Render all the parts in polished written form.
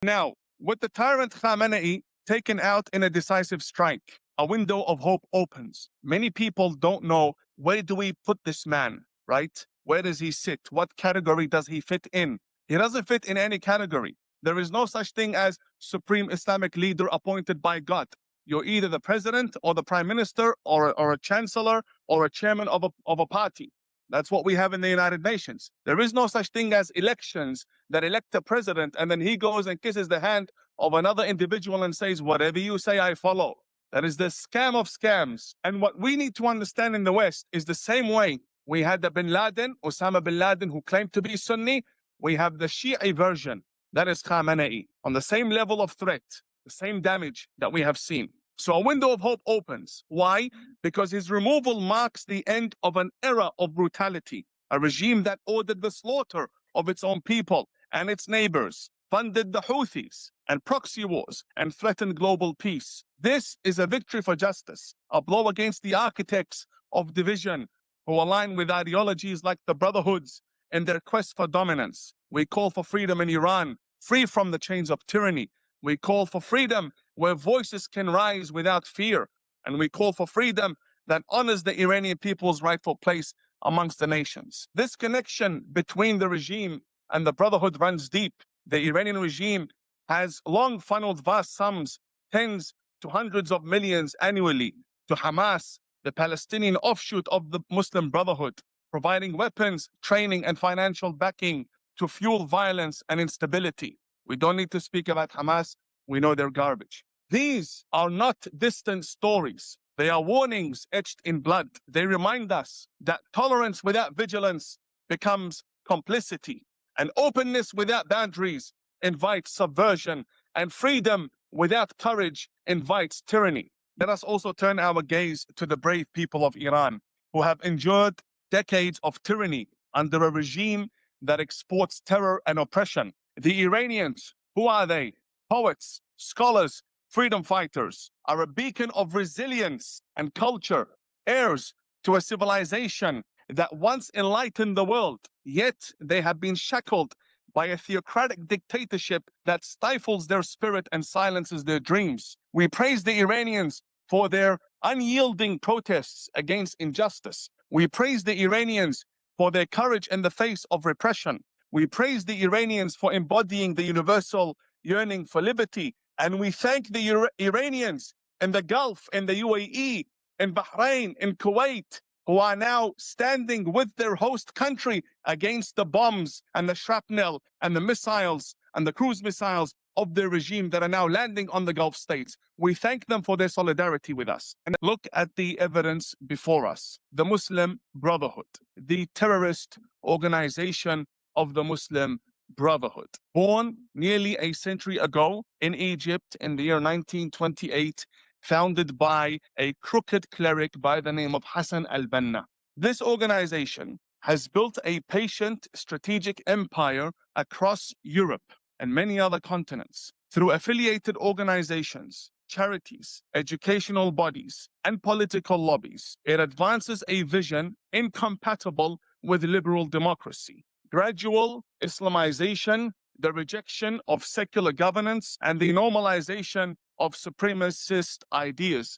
Now, with the tyrant Khamenei taken out in a decisive strike, a window of hope opens. Many people don't know, where do we put this man, right? Where does he sit? What category does he fit in? He doesn't fit in any category. There is no such thing as supreme Islamic leader appointed by God. You're either the president or the prime minister or a chancellor or a chairman of a party. That's what we have in the United Nations. There is no such thing as elections that elect a president and then he goes and kisses the hand of another individual and says, whatever you say, I follow. That is the scam of scams. And what we need to understand in the West is the same way we had the bin Laden, Osama bin Laden, who claimed to be Sunni. We have the Shi'i version, that is Khamenei, on the same level of threat, the same damage that we have seen. So a window of hope opens. Why? Because his removal marks the end of an era of brutality, a regime that ordered the slaughter of its own people and its neighbors, funded the Houthis and proxy wars, and threatened global peace. This is a victory for justice, a blow against the architects of division who align with ideologies like the Brotherhoods in their quest for dominance. We call for freedom in Iran, free from the chains of tyranny. We call for freedom where voices can rise without fear. And we call for freedom that honors the Iranian people's rightful place amongst the nations. This connection between the regime and the Brotherhood runs deep. The Iranian regime has long funneled vast sums, tens to hundreds of millions annually, to Hamas, the Palestinian offshoot of the Muslim Brotherhood, providing weapons, training, and financial backing to fuel violence and instability. We don't need to speak about Hamas. We know they're garbage. These are not distant stories. They are warnings etched in blood. They remind us that tolerance without vigilance becomes complicity, and openness without boundaries invites subversion, and freedom without courage invites tyranny. Let us also turn our gaze to the brave people of Iran, who have endured decades of tyranny under a regime that exports terror and oppression. The Iranians, who are they? Poets, scholars, freedom fighters, are a beacon of resilience and culture, heirs to a civilization that once enlightened the world, yet they have been shackled by a theocratic dictatorship that stifles their spirit and silences their dreams. We praise the Iranians for their unyielding protests against injustice. We praise the Iranians for their courage in the face of repression. We praise the Iranians for embodying the universal yearning for liberty. And we thank the Iranians in the Gulf, in the UAE, in Bahrain, in Kuwait, who are now standing with their host country against the bombs and the shrapnel and the missiles and the cruise missiles of their regime that are now landing on the Gulf states. We thank them for their solidarity with us. And look at the evidence before us. The Muslim Brotherhood, the terrorist organization of the Muslim Brotherhood, born nearly a century ago in Egypt in the year 1928, founded by a crooked cleric by the name of Hassan al-Banna. This organization has built a patient strategic empire across Europe and many other continents through affiliated organizations, charities, educational bodies, and political lobbies. It advances a vision incompatible with liberal democracy: gradual Islamization, the rejection of secular governance, and the normalization of supremacist ideas.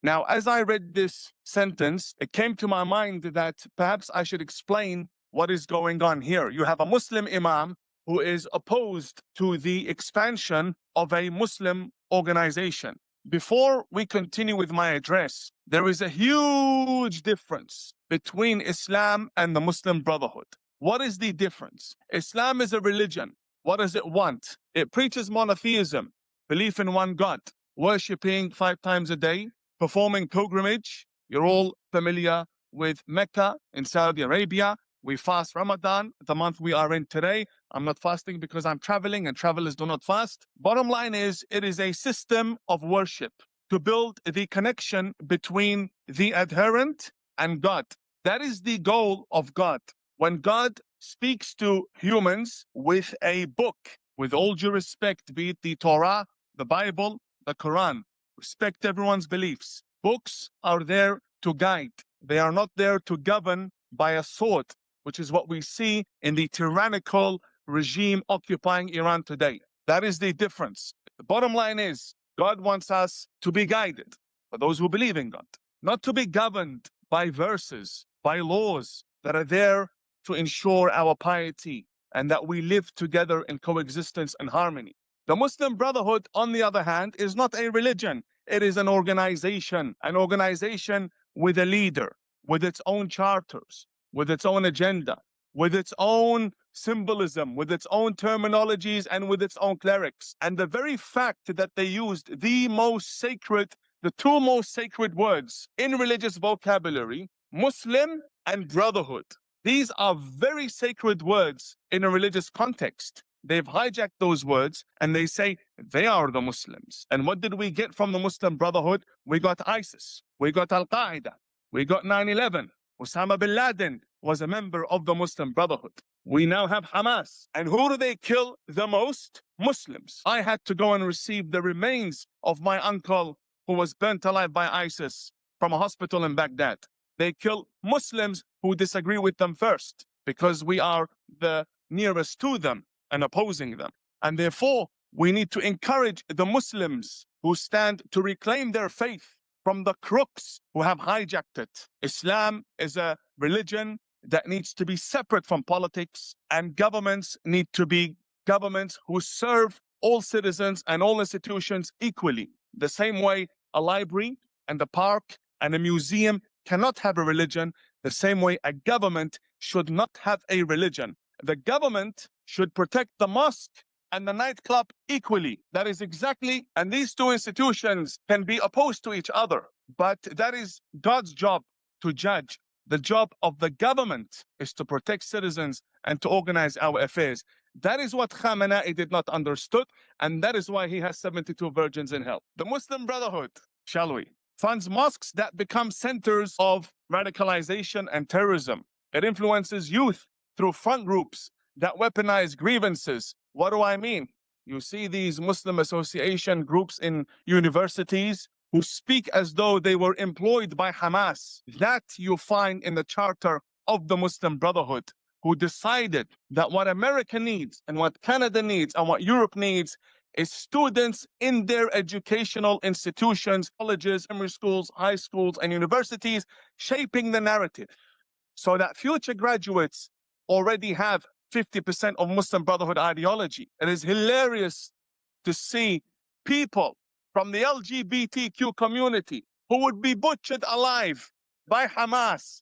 Now, as I read this sentence, it came to my mind that perhaps I should explain what is going on here. You have a Muslim imam who is opposed to the expansion of a Muslim organization. Before we continue with my address, there is a huge difference between Islam and the Muslim Brotherhood. What is the difference? Islam is a religion. What does it want? It preaches monotheism, belief in one God, worshipping 5 times a day, performing pilgrimage. You're all familiar with Mecca in Saudi Arabia. We fast Ramadan, the month we are in today. I'm not fasting because I'm traveling, and travelers do not fast. Bottom line is, it is a system of worship to build the connection between the adherent and God. That is the goal of God. When God speaks to humans with a book, with all due respect, be it the Torah, the Bible, the Quran, respect everyone's beliefs. Books are there to guide. They are not there to govern by a sword, which is what we see in the tyrannical regime occupying Iran today. That is the difference. The bottom line is God wants us to be guided, for those who believe in God, not to be governed by verses, by laws that are there to ensure our piety and that we live together in coexistence and harmony. The Muslim Brotherhood, on the other hand, is not a religion. It is an organization with a leader, with its own charters, with its own agenda, with its own symbolism, with its own terminologies, and with its own clerics. And the very fact that they used the two most sacred words in religious vocabulary, Muslim and brotherhood. These are very sacred words in a religious context. They've hijacked those words and they say they are the Muslims. And what did we get from the Muslim Brotherhood? We got ISIS, we got Al-Qaeda, we got 9/11. Osama bin Laden was a member of the Muslim Brotherhood. We now have Hamas. And who do they kill the most? Muslims. I had to go and receive the remains of my uncle who was burnt alive by ISIS from a hospital in Baghdad. They kill Muslims who disagree with them first because we are the nearest to them and opposing them. And therefore, we need to encourage the Muslims who stand to reclaim their faith from the crooks who have hijacked it. Islam is a religion that needs to be separate from politics, and governments need to be governments who serve all citizens and all institutions equally. The same way a library and a park and a museum cannot have a religion, the same way a government should not have a religion. The government should protect the mosque and the nightclub equally. That is exactly, and these two institutions can be opposed to each other, but that is God's job to judge. The job of the government is to protect citizens and to organize our affairs. That is what Khamenei did not understood, and that is why he has 72 virgins in hell. The Muslim Brotherhood, shall we, funds mosques that become centers of radicalization and terrorism. It influences youth through front groups that weaponize grievances. What do I mean? You see these Muslim association groups in universities who speak as though they were employed by Hamas. That you find in the charter of the Muslim Brotherhood, who decided that what America needs and what Canada needs and what Europe needs is students in their educational institutions, colleges, primary schools, high schools, and universities, shaping the narrative so that future graduates already have 50% of Muslim Brotherhood ideology. It is hilarious to see people from the LGBTQ community who would be butchered alive by Hamas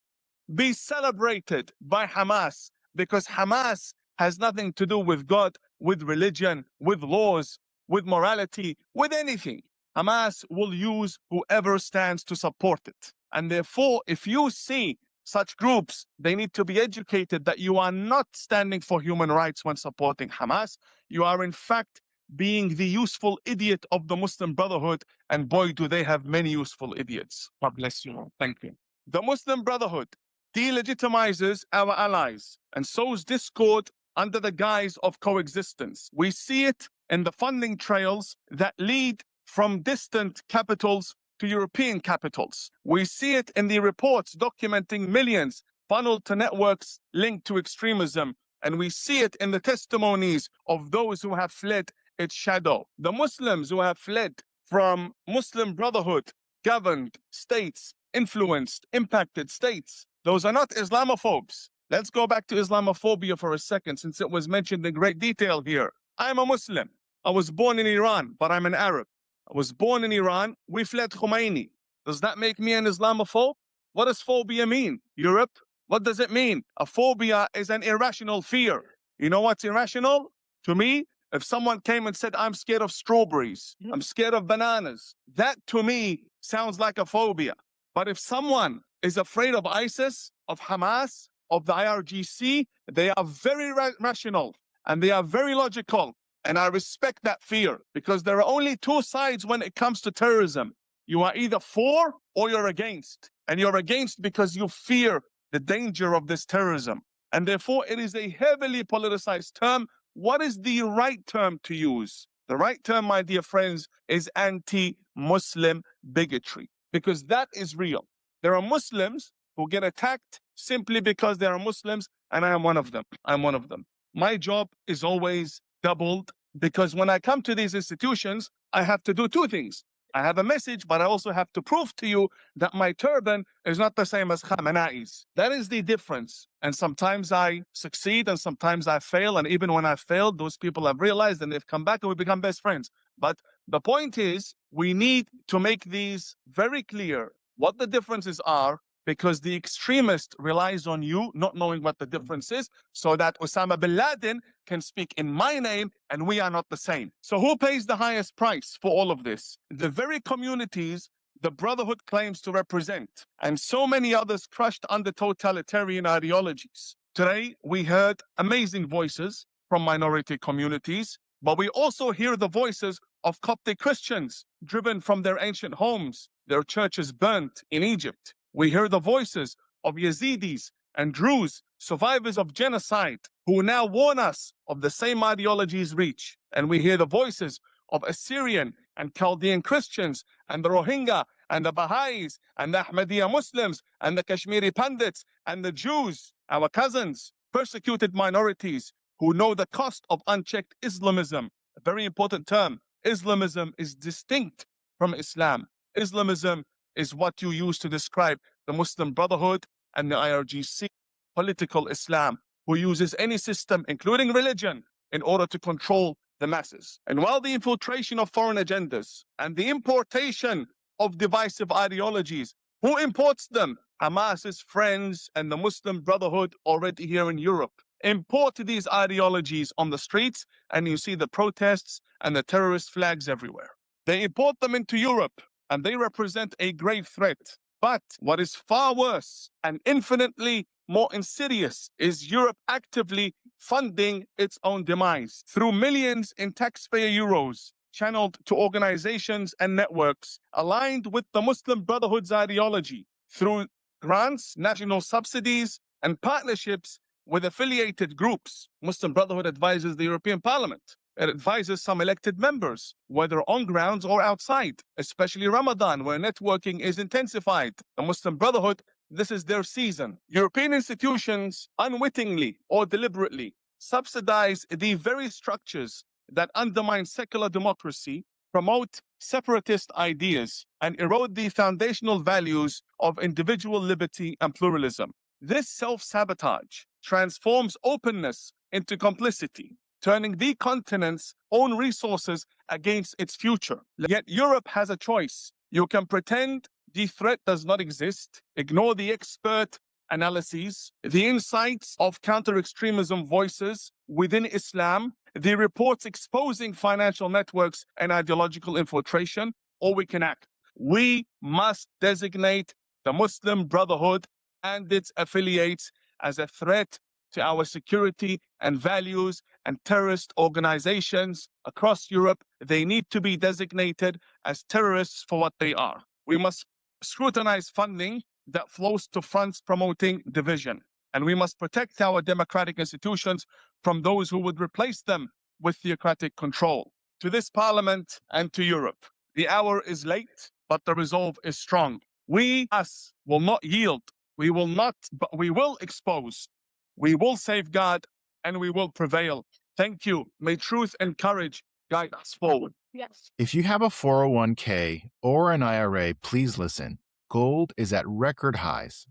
be celebrated by Hamas, because Hamas has nothing to do with God, with religion, with laws, with morality, with anything. Hamas will use whoever stands to support it. And therefore, if you see such groups, they need to be educated that you are not standing for human rights when supporting Hamas. You are in fact being the useful idiot of the Muslim Brotherhood, and boy, do they have many useful idiots. God bless you. Thank you. The Muslim Brotherhood delegitimizes our allies and sows discord under the guise of coexistence. We see it in the funding trails that lead from distant capitals to European capitals. We see it in the reports documenting millions funneled to networks linked to extremism, and we see it in the testimonies of those who have fled its shadow. The Muslims who have fled from Muslim Brotherhood governed states, influenced, impacted states, those are not Islamophobes. Let's go back to Islamophobia for a second, since it was mentioned in great detail here. I'm a Muslim. I was born in Iran, but I'm an Arab. I was born in Iran. We fled Khomeini. Does that make me an Islamophobe? What does phobia mean? Europe? What does it mean? A phobia is an irrational fear. You know what's irrational? To me, if someone came and said, I'm scared of strawberries, I'm scared of bananas, that to me sounds like a phobia. But if someone is afraid of ISIS, of Hamas, of the IRGC, they are very rational and they are very logical. And I respect that fear, because there are only two sides when it comes to terrorism. You are either for or you're against. And you're against because you fear the danger of this terrorism. And therefore, it is a heavily politicized term. What is the right term to use? The right term, my dear friends, is anti-Muslim bigotry, because that is real. There are Muslims who get attacked simply because they are Muslims, and I am one of them. I'm one of them. My job is always doubled Because when I come to these institutions, I have to do two things. I have a message, but I also have to prove to you that my turban is not the same as Khamenei's. That is the difference. And sometimes I succeed and sometimes I fail. And even when I failed, those people have realized and they've come back and we become best friends. But the point is, we need to make these very clear what the differences are, because the extremist relies on you not knowing what the difference is, so that Osama bin Laden can speak in my name and we are not the same. So who pays the highest price for all of this? The very communities the Brotherhood claims to represent, and so many others crushed under totalitarian ideologies. Today, we heard amazing voices from minority communities, but we also hear the voices of Coptic Christians driven from their ancient homes, their churches burnt in Egypt. We hear the voices of Yazidis and Druze, survivors of genocide, who now warn us of the same ideology's reach. And we hear the voices of Assyrian and Chaldean Christians and the Rohingya and the Baha'is and the Ahmadiyya Muslims and the Kashmiri Pandits and the Jews, our cousins, persecuted minorities who know the cost of unchecked Islamism. A very important term. Islamism is distinct from Islam. Islamism is what you use to describe the Muslim Brotherhood and the IRGC, political Islam, who uses any system, including religion, in order to control the masses. And while the infiltration of foreign agendas and the importation of divisive ideologies, who imports them? Hamas's friends and the Muslim Brotherhood already here in Europe import these ideologies on the streets, and you see the protests and the terrorist flags everywhere. They import them into Europe, and they represent a grave threat. But what is far worse and infinitely more insidious is Europe actively funding its own demise through millions in taxpayer euros channeled to organizations and networks aligned with the Muslim Brotherhood's ideology through grants, national subsidies, and partnerships with affiliated groups. Muslim Brotherhood advises the European Parliament. It advises some elected members, whether on grounds or outside, especially Ramadan, where networking is intensified. The Muslim Brotherhood, this is their season. European institutions, unwittingly or deliberately, subsidize the very structures that undermine secular democracy, promote separatist ideas, and erode the foundational values of individual liberty and pluralism. This self-sabotage transforms openness into complicity, turning the continent's own resources against its future. Yet Europe has a choice. You can pretend the threat does not exist, ignore the expert analyses, the insights of counter-extremism voices within Islam, the reports exposing financial networks and ideological infiltration, or we can act. We must designate the Muslim Brotherhood and its affiliates as a threat to our security and values, and terrorist organizations across Europe, they need to be designated as terrorists for what they are. We must scrutinize funding that flows to fronts promoting division, and we must protect our democratic institutions from those who would replace them with theocratic control. To this Parliament and to Europe, the hour is late, but the resolve is strong. We, us, will not yield. We will not, but we will expose. We will safeguard, and we will prevail. Thank you. May truth and courage guide us forward. Yes. If you have a 401k or an IRA, please listen. Gold is at record highs.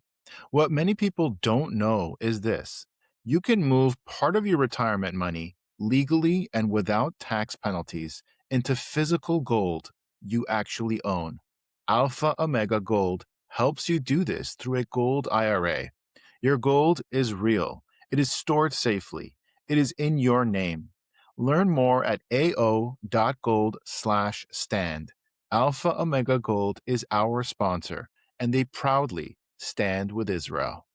What many people don't know is this: you can move part of your retirement money legally and without tax penalties into physical gold you actually own. Alpha Omega Gold helps you do this through a gold IRA. Your gold is real. It is stored safely. It is in your name. Learn more at ao.gold/stand. Alpha Omega Gold is our sponsor, and they proudly stand with Israel.